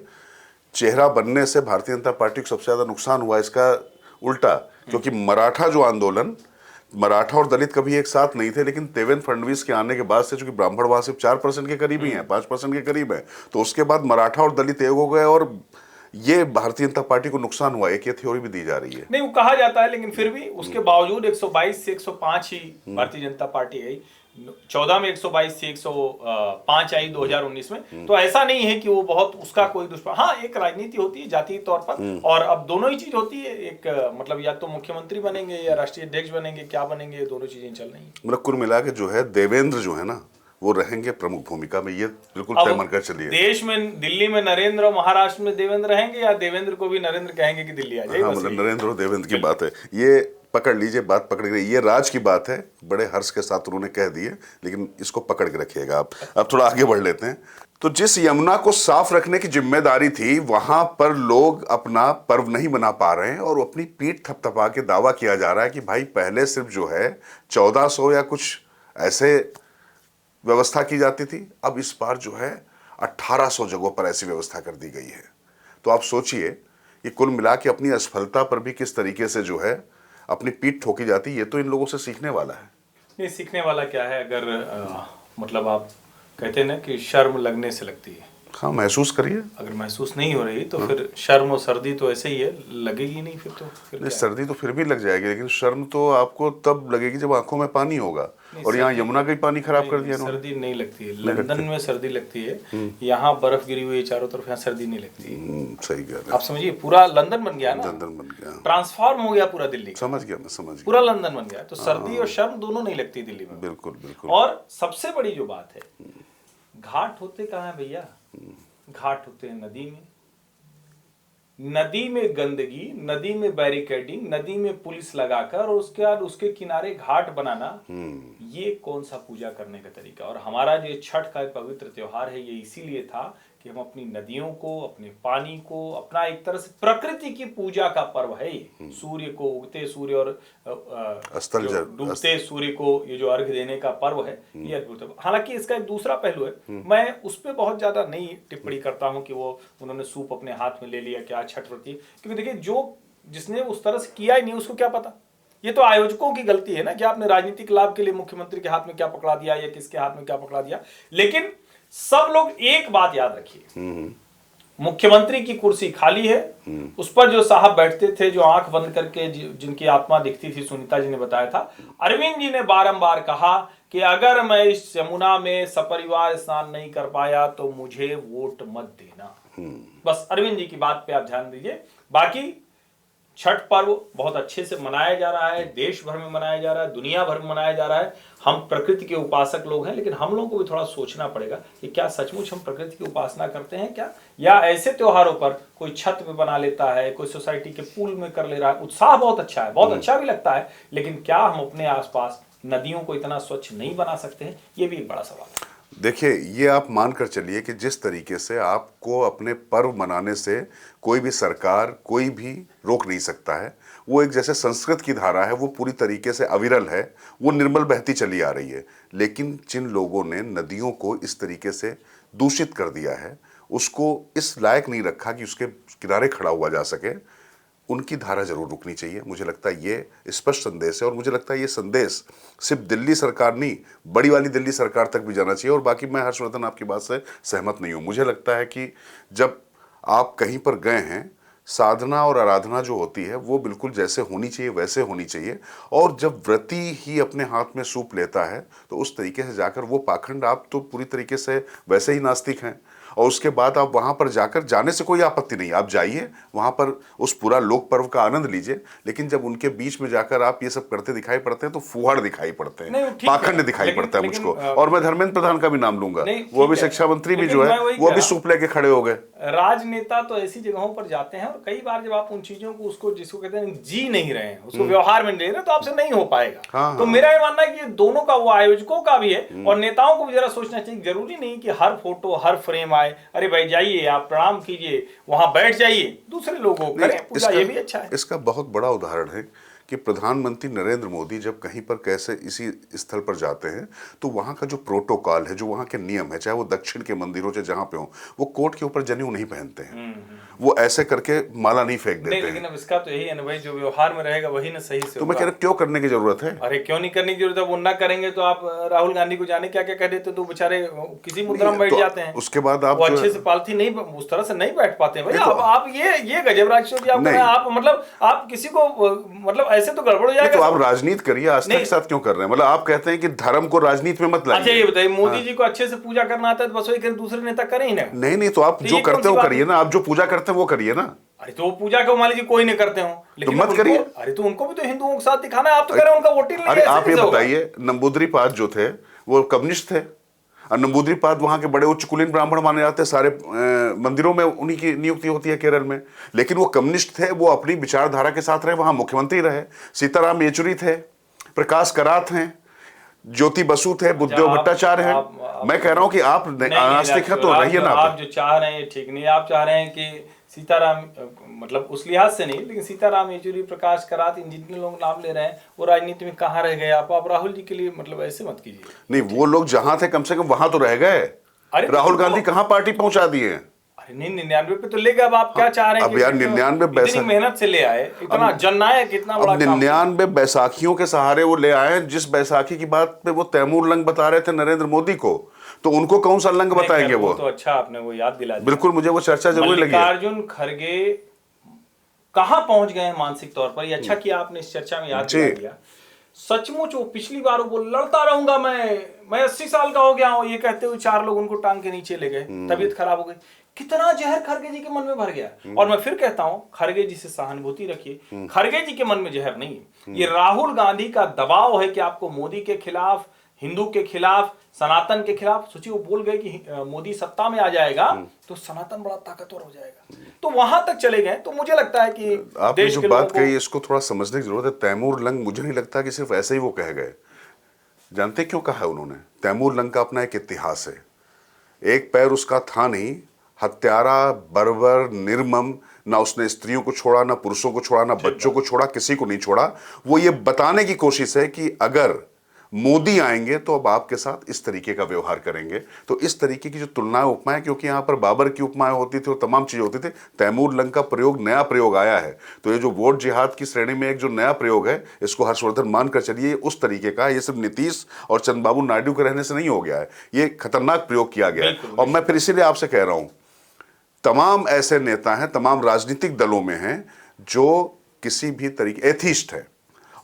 चेहरा बनने से भारतीय जनता पार्टी को सबसे ज्यादा नुकसान हुआ। इसका उल्टा, क्योंकि मराठा जो आंदोलन, मराठा और दलित कभी एक साथ नहीं थे, लेकिन देवेंद्र फडणवीस के आने के बाद से, चूंकि ब्राह्मण वहां सिर्फ 4% के करीब ही हैं, 5% के करीब है, तो उसके बाद मराठा और दलित एक हो गए और ये भारतीय जनता पार्टी को नुकसान हुआ। एक ये थ्योरी भी दी जा रही है। नहीं, वो कहा जाता है, लेकिन फिर भी उसके बावजूद 122 से 105 ही भारतीय जनता पार्टी आई। 14 में 122 से 105 आई 2019 में। तो ऐसा नहीं है कि वो बहुत उसका कोई दुष्प्रभाव। हाँ, एक राजनीति होती है जातीय तौर पर, और अब दोनों ही चीज होती है। एक मतलब या तो मुख्यमंत्री बनेंगे या राष्ट्रीय अध्यक्ष बनेंगे, क्या बनेंगे, दोनों चीजें चल रही है। मतलब कुल मिला के जो है देवेंद्र जो है ना, वो रहेंगे प्रमुख भूमिका में, ये बिल्कुल तय मानकर चलिए। देश में, दिल्ली में नरेंद्र और महाराष्ट्र में देवेंद्र रहेंगे, या देवेंद्र को भी नरेंद्र कहेंगे कि दिल्ली आ जाए। हाँ, मतलब नरेंद्र और देवेंद्र की बात है, ये पकड़ लीजिए, बात पकड़ के, ये राज की बात है, बड़े हर्ष के साथ उन्होंने कह दी है, लेकिन इसको पकड़ के रखिएगा आप। अब थोड़ा आगे बढ़ लेते हैं। तो जिस यमुना को साफ रखने की जिम्मेदारी थी, वहां पर लोग अपना पर्व नहीं मना पा रहे हैं और अपनी पीठ थपथपा के दावा किया जा रहा है कि भाई पहले सिर्फ जो है 1400 या कुछ ऐसे व्यवस्था की जाती थी, अब इस बार जो है 1800 जगहों पर ऐसी व्यवस्था कर दी गई है। तो आप सोचिए कि कुल मिला के अपनी असफलता पर भी किस तरीके से जो है अपनी पीठ ठोकी जाती है। ये तो इन लोगों से सीखने वाला है। नहीं, सीखने वाला क्या है, अगर मतलब आप कहते हैं ना कि शर्म लगने से लगती है। हाँ, महसूस करिए। अगर महसूस नहीं हो रही तो फिर शर्म और सर्दी तो ऐसे ही है, लगेगी नहीं फिर तो। फिर नहीं, सर्दी तो फिर भी लग जाएगी, लेकिन शर्म तो आपको तब लगेगी जब आंखों में पानी होगा। और यहाँ यमुना का ही पानी खराब कर दिया। सर्दी नहीं लगती है, लंदन में सर्दी लगती है, यहाँ बर्फ गिरी हुई है चारों तरफ, यहाँ सर्दी नहीं लगती है। सही कह रहे हैं आप समझिए, पूरा लंदन बन गया ना, लंदन बन गया, ट्रांसफॉर्म हो गया पूरा दिल्ली। समझ गया, मैं समझ गया, पूरा लंदन बन गया। तो सर्दी और शर्म दोनों नहीं लगती दिल्ली में। बिल्कुल बिल्कुल। और सबसे बड़ी जो बात है, घाट होते कहाँ है भैया? घाट होते हैं नदी में। नदी में गंदगी, नदी में बैरिकेडिंग, नदी में पुलिस लगाकर और उसके बाद उसके किनारे घाट बनाना, ये कौन सा पूजा करने का तरीका? और हमारा जो छठ का पवित्र त्योहार है, ये इसीलिए था कि हम अपनी नदियों को, अपने पानी को, अपना एक तरह से प्रकृति की पूजा का पर्व है ये। सूर्य को, उगते सूर्य और डूबते सूर्य को ये जो अर्घ देने का पर्व है, ये अद्भुत है। हालांकि इसका एक दूसरा पहलू है, मैं उस पर बहुत ज्यादा नहीं टिप्पणी करता हूं कि वो उन्होंने सूप अपने हाथ में ले लिया, क्या छठ व्रती। क्योंकि देखिए, जिसने उस तरह से किया ही नहीं, उसको क्या पता। ये तो आयोजकों की गलती है ना कि आपने राजनीतिक लाभ के लिए मुख्यमंत्री के हाथ में क्या पकड़ा दिया या किसके हाथ में क्या पकड़ा दिया। लेकिन सब लोग एक बात याद रखिए, मुख्यमंत्री की कुर्सी खाली है, उस पर जो साहब बैठते थे, जो आंख बंद करके जिनकी आत्मा दिखती थी, सुनीता जी ने बताया था, अरविंद जी ने बारंबार कहा कि अगर मैं इस यमुना में सपरिवार स्नान नहीं कर पाया तो मुझे वोट मत देना। बस अरविंद जी की बात पे आप ध्यान दीजिए। बाकी छठ पर्व बहुत अच्छे से मनाया जा रहा है, देश भर में मनाया जा रहा है, दुनिया भर में मनाया जा रहा है। हम प्रकृति के उपासक लोग हैं, लेकिन हम लोगों को भी थोड़ा सोचना पड़ेगा कि क्या सचमुच हम प्रकृति की उपासना करते हैं क्या, या ऐसे त्योहारों पर कोई छत पे बना लेता है, कोई सोसाइटी के पूल में कर ले रहा है। उत्साह बहुत अच्छा है, बहुत अच्छा भी लगता है, लेकिन क्या हम अपने आसपास नदियों को इतना स्वच्छ नहीं बना सकते हैं? ये भी एक बड़ा सवाल है। देखिए, ये आप मानकर चलिए कि जिस तरीके से आपको अपने पर्व मनाने से कोई भी सरकार, कोई भी रोक नहीं सकता है, वो एक जैसे संस्कृत की धारा है, वो पूरी तरीके से अविरल है, वो निर्मल बहती चली आ रही है। लेकिन जिन लोगों ने नदियों को इस तरीके से दूषित कर दिया है, उसको इस लायक नहीं रखा कि उसके किनारे खड़ा हुआ जा सके, उनकी धारा जरूर रुकनी चाहिए। मुझे लगता है ये स्पष्ट संदेश है, और मुझे लगता है ये संदेश सिर्फ दिल्ली सरकार नहीं, बड़ी वाली दिल्ली सरकार तक भी जाना चाहिए। और बाकी मैं हर्षवर्धन आपकी बात से सहमत नहीं हूँ। मुझे लगता है कि जब आप कहीं पर गए हैं, साधना और आराधना जो होती है वो बिल्कुल जैसे होनी चाहिए वैसे होनी चाहिए। और जब व्रती ही अपने हाथ में सूप लेता है तो उस तरीके से जाकर वो पाखंड, आप तो पूरी तरीके से वैसे ही नास्तिक हैं, और उसके बाद आप वहाँ पर जाकर, जाने से कोई आपत्ति नहीं, आप जाइए वहाँ पर उस पूरा लोक पर्व का आनंद लीजिए। लेकिन जब उनके बीच में जाकर आप ये सब करते दिखाई पड़ते हैं तो फुहाड़ दिखाई पड़ते हैं, पाखंड दिखाई पड़ता है मुझको। और मैं धर्मेंद्र प्रधान का भी नाम लूंगा, वो भी शिक्षा मंत्री भी जो है वो भी सूप लेके खड़े हो गए। राजनेता तो ऐसी जगहों पर जाते हैं, और कई बार जब आप उन चीजों को, उसको जिसको कहते हैं जी नहीं रहे हैं, उसको व्यवहार में नहीं ले रहे, तो आपसे नहीं हो पाएगा। तो मेरा ये मानना है कि दोनों का, वो आयोजकों का भी है और नेताओं को भी जरा सोचना चाहिए। जरूरी नहीं कि हर फोटो, हर फ्रेम आए, अरे भाई जाइए आप प्रणाम कीजिए, वहां बैठ जाइए, दूसरे लोगों को करें पूजा, ये भी अच्छा है। इसका बहुत बड़ा उदाहरण है कि प्रधानमंत्री नरेंद्र मोदी जब कहीं पर कैसे इसी स्थल पर जाते हैं तो वहाँ का जो प्रोटोकॉल है, जो वहाँ के नियम है, चाहे वो दक्षिण के मंदिरों चाहे जहाँ पे हो, वो कोट के ऊपर जनेऊ नहीं पहनते हैं, वो ऐसे करके माला नहीं फेंक देते हैं। लेकिन अब इसका तो यही है ना भाई, जो व्यवहार में रहेगा वही ना सही से। तो मैं कह रहा क्यों करने की जरूरत है? अरे क्यों नहीं करने की जरूरत है? वो ना करेंगे तो आप राहुल गांधी को जाने क्या क्या कह देते, तो बेचारे किसी मुद्रा में बैठ जाते हैं। उसके बाद आप अच्छे से पालथी नहीं, उस तरह से नहीं बैठ पाते भाई। आप ये गजब राजकिशोर जी आप मतलब आप किसी को मतलब ऐसे तो गड़बड़ हो जाएगा। तो आप राजनीति करिए, आस्था के साथ क्यों कर रहे हैं? मतलब आप कहते हैं कि धर्म को राजनीति में मत लाइए। अच्छा ये बताइए, मोदी जी को अच्छे से पूजा करना आता है तो बस वही करें, दूसरे नेता करें ही ना। नहीं, तो आप जो करते हो करिए ना, आप जो पूजा करते हैं वो करिए ना। अरे तो वो पूजा को मान लीजिए कोई नहीं करते हो, लेकिन तो मत करिए। अरे तो उनको भी तो हिंदुओं के साथ दिखाना है, आप तो कह रहे हैं उनका वोटिंग नहीं है। अरे आप ये बताइए, नंबूद्रीपाद जो थे वो कम्युनिस्ट थे, और नंबूद्रीपाद वहां के बड़े उच्च कुलीन ब्राह्मण माने जाते हैं, सारे मंदिरों में उन्हीं की नियुक्ति होती है केरल में। लेकिन वो कम्युनिस्ट थे, वो अपनी विचारधारा के साथ रहे, वहां मुख्यमंत्री रहे। सीताराम येचुरी थे, प्रकाश करात हैं, ज्योति बसु थे, बुद्धदेव भट्टाचार्य हैं। मैं कह रहा हूं कि आप नास्तिक हैं तो रहिए ना। आप जो चाह रहे हैं ठीक नहीं, आप चाह रहे हैं कि सीताराम, मतलब उस लिहाज से नहीं, लेकिन सीताराम येचुरी, प्रकाश करात, इन जितने लोग नाम ले रहे हैं वो राजनीति में कहाँ रह गए? आप राहुल जी के लिए मतलब ऐसे मत कीजिए। नहीं, वो लोग जहां थे कम से कम वहां तो रह गए। राहुल गांधी कहाँ पार्टी पहुंचा दिए? अरे नहीं, 99 पे तो ले गए। अब आप क्या चाह रहे हैं? अब यार 99 इतनी मेहनत से ले आए, इतना जननायक, इतना बड़ा 99 बैसाखियों के सहारे वो ले आए। जिस बैसाखी की बात पे वो तैमूर लंग बता रहे थे नरेंद्र मोदी को, तो उनको कौन सा लंग बताएंगे वो? तो अच्छा आपने वो याद दिला दिया। बिल्कुल, मुझे वो चर्चा जरूर लगी। मल्लिकार्जुन खड़गे कहाँ पहुंच गए हैं मानसिक तौर पर? ये अच्छा किया आपने इस चर्चा में याद दिला दिया। सचमुच वो पिछली बार वो लड़ता रहूंगा मैं 80 साल का हो गया हूं, ये कहते हुए 4 लोग उनको टांग के नीचे ले गए, तबीयत खराब हो गई। कितना जहर खड़गे जी के मन में भर गया। और मैं फिर कहता हूं, खड़गे जी से सहानुभूति रखिए, खड़गे जी के मन में जहर नहीं है। ये राहुल गांधी का दबाव है कि आपको मोदी के खिलाफ, हिंदू के खिलाफ, सनातन के खिलाफ। सोचिए वो बोल गए कि मोदी सत्ता में आ जाएगा तो सनातन बड़ा ताकतवर हो जाएगा, तो वहां तक चले गए। तो मुझे लगता है कि आपने जो बात कही इसको थोड़ा समझने की जरूरत है। तैमूर लंग, मुझे नहीं लगता कि सिर्फ ऐसे ही वो कह गए। जानते क्यों कहा है उन्होंने? तैमूर लंग का अपना एक इतिहास है। एक पैर उसका था नहीं, हत्यारा, बर्बर, निर्मम, ना उसने स्त्रियों को छोड़ा, ना पुरुषों को छोड़ा, ना बच्चों को छोड़ा, किसी को नहीं छोड़ा। वो ये बताने की कोशिश है कि अगर मोदी आएंगे तो अब आपके साथ इस तरीके का व्यवहार करेंगे। तो इस तरीके की जो तुलनाएं उपमाएं, क्योंकि यहाँ पर बाबर की उपमाएं होती थी और तमाम चीजें होती थी, तैमूर लंग का प्रयोग नया प्रयोग आया है। तो ये जो वोट जिहाद की श्रेणी में एक जो नया प्रयोग है, इसको हर्षवर्धन मानकर चलिए उस तरीके का, ये सिर्फ नीतीश और चंद्रबाबू नायडू के रहने से नहीं हो गया है, ये खतरनाक प्रयोग किया गया है। और मैं फिर इसीलिए आपसे कह रहा हूं, तमाम ऐसे नेता हैं, तमाम राजनीतिक दलों में हैं जो किसी भी तरीके एथिस्ट है।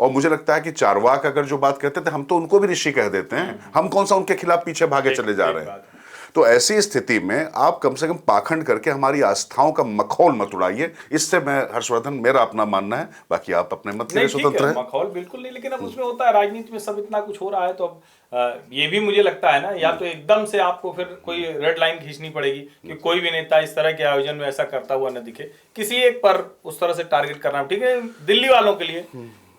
और मुझे लगता है कि चारवाक अगर जो बात कहते थे, हम तो उनको भी ऋषि कह देते हैं, हम कौन सा उनके खिलाफ पीछे भागे चले जा रहे हैं। तो ऐसी स्थिति में आप कम से कम पाखंड करके हमारी आस्थाओं का मखौल मत उड़ाइए। इससे मैं हर्षवर्धन, मेरा अपना मानना है, बाकी आप अपने मत के लिए स्वतंत्र हैं। मखौल बिल्कुल नहीं, लेकिन अब उसमें होता है राजनीति में सब इतना कुछ हो रहा है, तो अब ये भी मुझे लगता है ना, या तो एकदम से आपको फिर कोई रेड लाइन खींचनी पड़ेगी कि कोई भी नेता इस तरह के आयोजन में ऐसा करता हुआ न दिखे, किसी एक पर उस तरह से टारगेट करना। ठीक है, दिल्ली वालों के लिए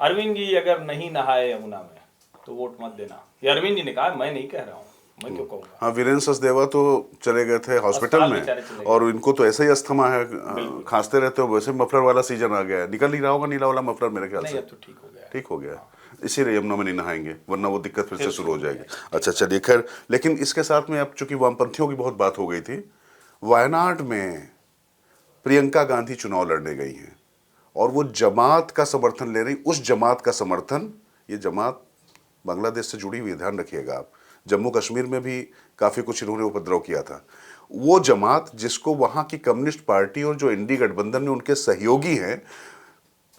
अरविंद जी अगर नहीं नहाए यमुना में तो वोट मत देना, ये अरविंद जी ने कहा, मैं नहीं कह रहा हूँ, मैं क्यों कहूँगा। हाँ, वीरेंद्र सचदेवा तो चले गए थे हॉस्पिटल में, और इनको तो ऐसा ही अस्थमा है, खांसते रहते हो। वैसे मफलर वाला सीजन आ गया है, निकल नहीं रहा होगा नीला वाला मफलर मेरे ख्याल से। तो ठीक हो गया, ठीक हो गया, इसीलिए यमुना में नहीं नहाएंगे, वरना वो दिक्कत फिर से शुरू हो जाएगी। अच्छा चलिए, खैर, लेकिन इसके साथ में अब चूंकि वामपंथियों की बहुत बात हो गई थी, वायनाड में प्रियंका गांधी चुनाव लड़ने गई हैं और वो जमात का समर्थन ले रही। उस जमात का समर्थन, ये जमात बांग्लादेश से जुड़ी हुई, ध्यान रखिएगा आप, जम्मू कश्मीर में भी काफ़ी कुछ इन्होंने उपद्रव किया था। वो जमात जिसको वहाँ की कम्युनिस्ट पार्टी और जो इंडी गठबंधन में उनके सहयोगी हैं,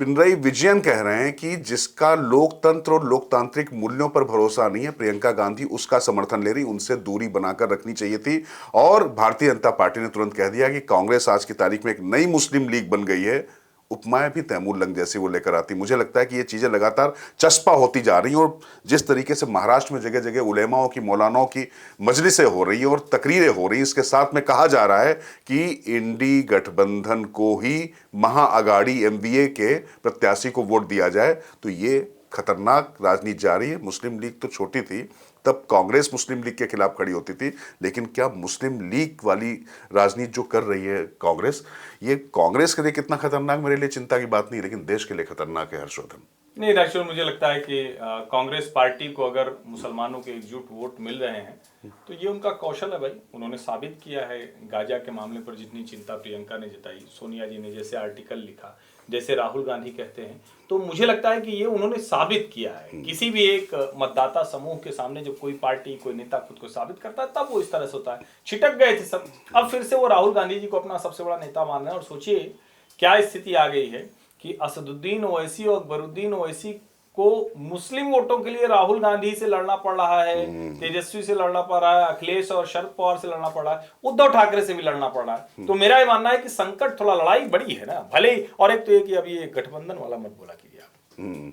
पिनराई विजयन कह रहे हैं कि जिसका लोकतंत्र और लोकतांत्रिक मूल्यों पर भरोसा नहीं है, प्रियंका गांधी उसका समर्थन ले रही, उनसे दूरी बनाकर रखनी चाहिए थी। और भारतीय जनता पार्टी ने तुरंत कह दिया कि कांग्रेस आज की तारीख में एक नई मुस्लिम लीग बन गई है। उपमाएं भी तैमूर लंग जैसी वो लेकर आती। मुझे लगता है कि ये चीज़ें लगातार चस्पा होती जा रही हैं, और जिस तरीके से महाराष्ट्र में जगह जगह उलेमाओं की, मौलानाओं की मजलिसें हो रही हैं और तकरीरें हो रही हैं, इसके साथ में कहा जा रहा है कि इंडी गठबंधन को ही महाअगाड़ी एमवीए के प्रत्याशी को वोट दिया जाए। तो ये खतरनाक राजनीति जा रही है। मुस्लिम लीग तो छोटी थी, तब कांग्रेस मुस्लिम लीग के खिलाफ खड़ी होती थी, लेकिन क्या मुस्लिम लीग वाली राजनीति जो कर रही है कांग्रेस, ये कांग्रेस के लिए कितना खतरनाक, मेरे लिए चिंता की बात नहीं, लेकिन देश के लिए खतरनाक है। हर्षवर्धन नहीं, राजशोर, मुझे लगता है कि कांग्रेस पार्टी को अगर मुसलमानों के एकजुट वोट मिल रहे हैं तो ये उनका कौशल है भाई। उन्होंने साबित किया है, गाजा के मामले पर जितनी चिंता प्रियंका ने जताई, सोनिया जी ने जैसे आर्टिकल लिखा, जैसे राहुल गांधी कहते हैं, तो मुझे लगता है कि ये उन्होंने साबित किया है। किसी भी एक मतदाता समूह के सामने जब कोई पार्टी, कोई नेता खुद को साबित करता है, तब वो इस तरह से होता है। छिटक गए थे सब, अब फिर से वो राहुल गांधी जी को अपना सबसे बड़ा नेता मान रहे हैं। और सोचिए क्या स्थिति आ गई है कि असदुद्दीन ओवैसी और अकबरुद्दीन ओवैसी को मुस्लिम वोटों के लिए राहुल गांधी से लड़ना पड़ रहा है, तेजस्वी से लड़ना पड़ रहा है, अखिलेश और शरद पवार से लड़ना पड़ रहा है, उद्धव ठाकरे से भी लड़ना पड़ रहा है। तो मेरा ये मानना है कि संकट, थोड़ा लड़ाई बड़ी है ना, भले ही। और एक तो ये कि अब ये गठबंधन वाला मत बोला कीजिए आप,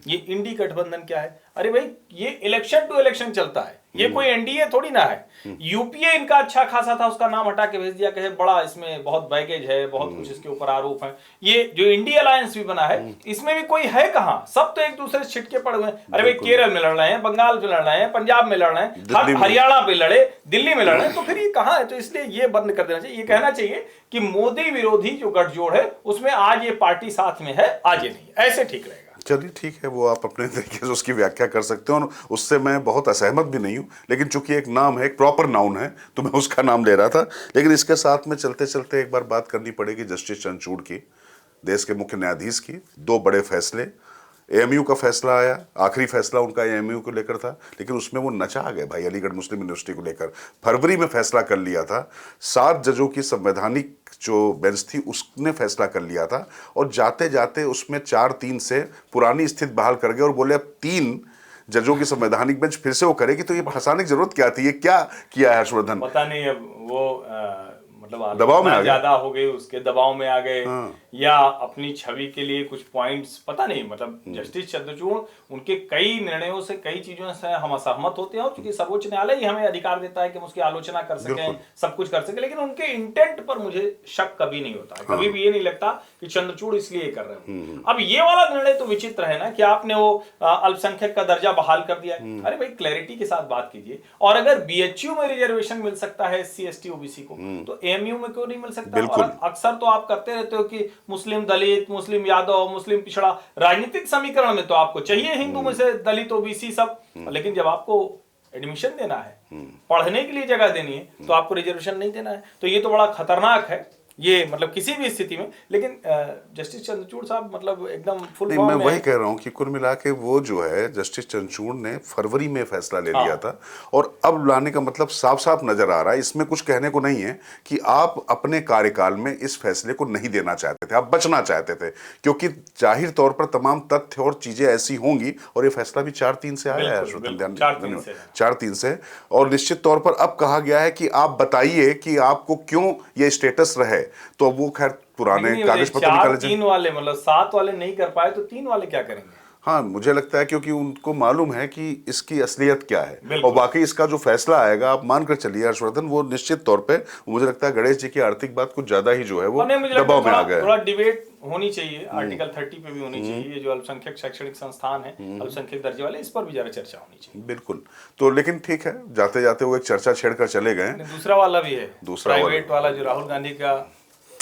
ये इंडी गठबंधन क्या है? अरे भाई, ये इलेक्शन टू इलेक्शन चलता है, ये कोई एनडीए थोड़ी ना है। यूपीए इनका अच्छा खासा था, उसका नाम हटा के भेज दिया, कहे बड़ा इसमें बहुत बैगेज है, बहुत कुछ इसके ऊपर आरोप है। ये जो इंडिया अलायंस भी बना है, इसमें भी कोई है कहां? सब तो एक दूसरे से छिटके पड़े हुए हैं। अरे भाई, केरल में लड़ रहे हैं, बंगाल में लड़ रहे हैं, पंजाब में लड़ रहे हैं, हरियाणा पे लड़े, दिल्ली में लड़ रहे हैं, तो फिर ये कहां है? तो इसलिए ये बंद कर देना चाहिए। ये कहना चाहिए कि मोदी विरोधी जो गठजोड़ है उसमें आज ये पार्टी साथ में है, आज ये नहीं, ऐसे ठीक रहेगा। चलिए ठीक है, वो आप अपने तरीके से उसकी व्याख्या कर सकते हो, और उससे मैं बहुत असहमत भी नहीं हूँ, लेकिन चूंकि एक नाम है, एक प्रॉपर नाउन है, तो मैं उसका नाम ले रहा था। लेकिन इसके साथ में चलते चलते एक बार बात करनी पड़ेगी जस्टिस चंद्रचूड़ की, देश के मुख्य न्यायाधीश की। दो बड़े फैसले, एएमयू का फैसला आया, आखिरी फैसला उनका एएमयू को लेकर था, लेकिन उसमें वो नचा गए भाई, अलीगढ़ मुस्लिम यूनिवर्सिटी को लेकर। फरवरी में फैसला कर लिया था, 7 जजों की संवैधानिक जो बेंच थी उसने फैसला कर लिया था, और जाते जाते उसमें 4-3 से पुरानी स्थिति बहाल कर गए और बोले अब 3 जजों की संवैधानिक बेंच फिर से वो करेगी। तो ये फंसाने की जरूरत क्या थी? ये क्या किया है हर्षवर्धन? पता नहीं, अब वो मतलब दबाव में ज्यादा हो गई, उसके दबाव में आ गए, या अपनी छवि के लिए कुछ पॉइंट्स, पता नहीं। मतलब जस्टिस चंद्रचूड़, उनके कई निर्णयों से, कई चीजों से हम असहमत होते हैं, और क्योंकि सर्वोच्च न्यायालय ही हमें अधिकार देता है कि हम उसकी आलोचना कर सकें, सब कुछ कर सकें, लेकिन उनके इंटेंट पर मुझे शक कभी नहीं होता है। कभी भी ये नहीं लगता कि चंद्रचूड़ इसलिए कर रहे हैं। अब ये वाला निर्णय तो विचित्र है ना कि आपने वो अल्पसंख्यक का दर्जा बहाल कर दिया। अरे भाई, क्लैरिटी के साथ बात कीजिए। और अगर बीएचयू में रिजर्वेशन मिल सकता है SC ST OBC को, तो एमयू में क्यों नहीं मिल सकता? बिल्कुल। और अक्सर तो आप करते रहते हो कि मुस्लिम दलित, मुस्लिम यादव, मुस्लिम पिछड़ा, राजनीतिक समीकरण में तो आपको चाहिए हिंदू में से दलित, ओबीसी सब, लेकिन जब आपको एडमिशन देना है, पढ़ने के लिए जगह देनी है, तो आपको रिजर्वेशन नहीं देना है। तो ये तो बड़ा खतरनाक है ये, मतलब किसी भी स्थिति में। लेकिन जस्टिस चंद्रचूड़ साहब मतलब एकदम फुल नहीं, मैं वही कह रहा हूँ कि कुल मिला के वो जो है जस्टिस चंद्रचूड़ ने फरवरी में फैसला ले लिया था, और अब लाने का मतलब साफ साफ नजर आ रहा है, इसमें कुछ कहने को नहीं है कि आप अपने कार्यकाल में इस फैसले को नहीं देना चाहते थे, आप बचना चाहते थे, क्योंकि जाहिर तौर पर तमाम तथ्य और चीजें ऐसी होंगी, और ये फैसला भी 4-3 से आया है, 4-3 से, और निश्चित तौर पर अब कहा गया है कि आप बताइए कि आपको क्यों ये स्टेटस रहे, तो अब वो खैर पुराने कागज पत्र निकाले जाए। 3 वाले मतलब 7 वाले नहीं कर पाए, तो 3 वाले क्या करेंगे? हाँ, मुझे लगता है क्योंकि उनको मालूम है कि इसकी असलियत क्या है, और बाकी इसका जो फैसला आएगा, आप मानकर चलिए हर्षवर्धन, वो निश्चित तौर पे मुझे लगता है गणेश जी की आर्थिक बात कुछ ज्यादा ही जो है वो दबाव में आ गया है। थोड़ा डिबेट होनी चाहिए, आर्टिकल 30 पे भी होनी चाहिए, ये जो अल्पसंख्यक शैक्षणिक संस्थान है, अल्पसंख्यक दर्जे वाले, इस पर भी जरा चर्चा होनी चाहिए। बिल्कुल। तो लेकिन ठीक है, जाते जाते वो एक चर्चा छेड़कर चले गए। दूसरा वाला भी है, प्राइवेट वाला जो राहुल गांधी का,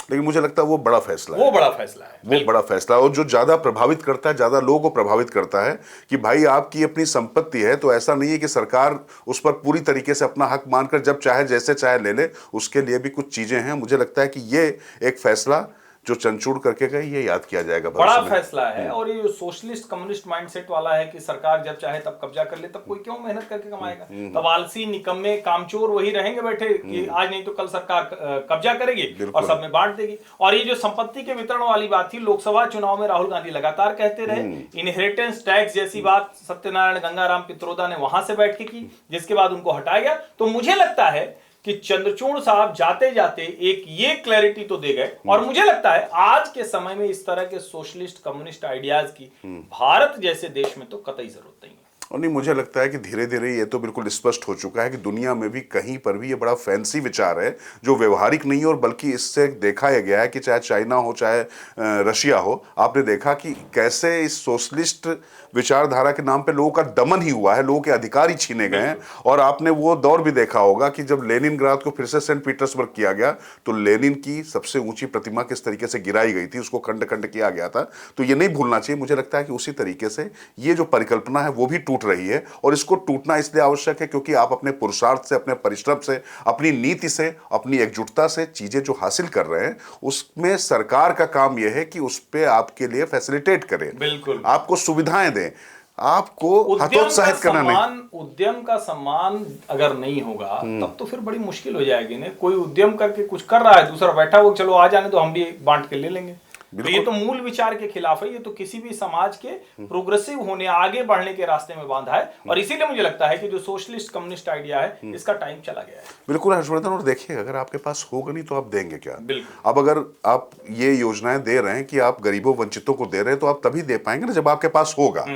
लेकिन मुझे लगता है वो बड़ा फैसला है, वो बड़ा फैसला है, वो बड़ा फैसला है, और जो ज्यादा प्रभावित करता है, ज्यादा लोगों को प्रभावित करता है कि भाई आपकी अपनी संपत्ति है, तो ऐसा नहीं है कि सरकार उस पर पूरी तरीके से अपना हक मानकर जब चाहे जैसे चाहे ले ले, उसके लिए भी कुछ चीजें हैं। मुझे लगता है कि ये एक फैसला जो चंचूड़ करके गए, ये याद किया जाएगा, बड़ा फैसला है। और ये सोशलिस्ट कम्युनिस्ट माइंडसेट वाला है कि सरकार जब चाहे तब कब्जा कर ले, तब कोई क्यों मेहनत करके कमाएगा? तब आलसी, निकम्मे, कामचोर वही रहेंगे बैठे कि आज नहीं तो कल सरकार कब्जा करेगी और सब में बांट देगी। और ये जो संपत्ति के वितरण वाली बात थी, लोकसभा चुनाव में राहुल गांधी लगातार कहते रहे, इनहेरिटेंस टैक्स जैसी बात सत्यनारायण गंगाराम पित्रोदा ने वहां से बैठ के की, जिसके बाद उनको हटाया गया। तो मुझे लगता है कि चंद्रचूड़ साहब जाते जाते एक ये क्लैरिटी तो दे गए, और मुझे लगता है आज के समय में इस तरह के सोशलिस्ट कम्युनिस्ट आइडियाज की भारत जैसे देश में तो कतई जरूरत नहीं है। और नहीं, मुझे लगता है कि धीरे धीरे ये तो बिल्कुल स्पष्ट हो चुका है कि दुनिया में भी कहीं पर भी ये बड़ा फैंसी विचार है, जो व्यवहारिक नहीं है, और बल्कि इससे देखा गया है कि चाहे चाइना हो, चाहे रशिया हो, आपने देखा कि कैसे इस सोशलिस्ट विचारधारा के नाम पे लोगों का दमन ही हुआ है, लोगों के अधिकार ही छीने गए हैं। और आपने वो दौर भी देखा होगा कि जब लेनिनग्राद को फिर से सेंट पीटर्सबर्ग किया गया, तो लेनिन की सबसे ऊंची प्रतिमा किस तरीके से गिराई गई थी, उसको खंड खंड किया गया था। तो ये नहीं भूलना चाहिए। मुझे लगता है कि उसी तरीके से ये जो परिकल्पना है वो भी टूट रही है, और इसको टूटना इसलिए आवश्यक है क्योंकि आप अपने पुरुषार्थ से, अपने परिश्रम से, अपनी नीति से, अपनी एकजुटता से चीजें जो हासिल कर रहे हैं, उसमें सरकार का काम यह है कि उस पे आपके लिए फैसिलिटेट करे, बिल्कुल आपको सुविधाएं दें, आपको हतोत्साहित करना नहीं। उद्यम का सम्मान अगर नहीं होगा तब तो फिर बड़ी मुश्किल हो जाएगी। ना कोई उद्यम करके कुछ कर रहा है, दूसरा बैठा वो चलो आ जाने तो हम भी बांट के ले लेंगे, तो ये तो मूल विचार के खिलाफ है। ये तो किसी भी समाज के प्रोग्रेसिव होने, आगे बढ़ने के रास्ते में बांधा है। और इसीलिए मुझे लगता है कि जो सोशलिस्ट कम्युनिस्ट आइडिया है, इसका टाइम चला गया है। बिल्कुल हर्षवर्धन, और देखिए अगर आपके पास होगा नहीं तो आप देंगे क्या? बिल्कुल। अब अगर आप ये योजनाएं दे रहे हैं कि आप गरीबों वंचितों को दे रहे हैं, तो आप तभी दे पाएंगे ना जब आपके पास होगा।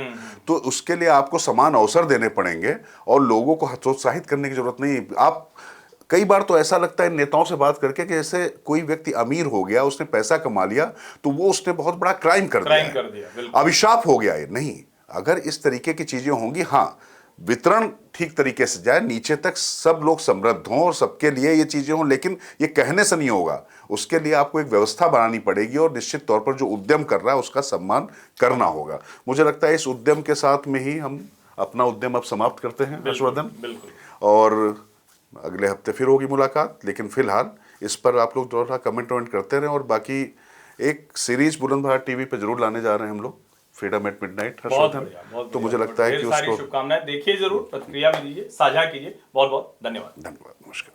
तो उसके लिए आपको समान अवसर देने पड़ेंगे, और लोगों को हतोत्साहित करने की जरूरत नहीं। आप कई बार तो ऐसा लगता है नेताओं से बात करके कि जैसे कोई व्यक्ति अमीर हो गया, उसने पैसा कमा लिया, तो वो उसने बहुत बड़ा क्राइम कर दिया, अभिशाप हो गया। ये नहीं, अगर इस तरीके की चीजें होंगी, हाँ, वितरण ठीक तरीके से जाए, नीचे तक सब लोग समृद्ध हों और सबके लिए ये चीजें हों, लेकिन ये कहने से नहीं होगा। उसके लिए आपको एक व्यवस्था बनानी पड़ेगी, और निश्चित तौर पर जो उद्यम कर रहा है उसका सम्मान करना होगा। मुझे लगता है इस उद्यम के साथ में ही हम अपना उद्यम अब समाप्त करते हैं हर्षवर्धन, और अगले हफ्ते फिर होगी मुलाकात। लेकिन फिलहाल इस पर आप लोग थोड़ा कमेंट करते रहें, और बाकी एक सीरीज बुलंद भारत टीवी पे जरूर लाने जा रहे हैं हम लोग, फ्रीडम एट मिडनाइट हर्षवर्धन। तो मुझे लगता है कि उसको शुभकामनाएं, देखिए जरूर, प्रतिक्रिया भी दीजिए, साझा कीजिए। बहुत बहुत धन्यवाद। नमस्कार।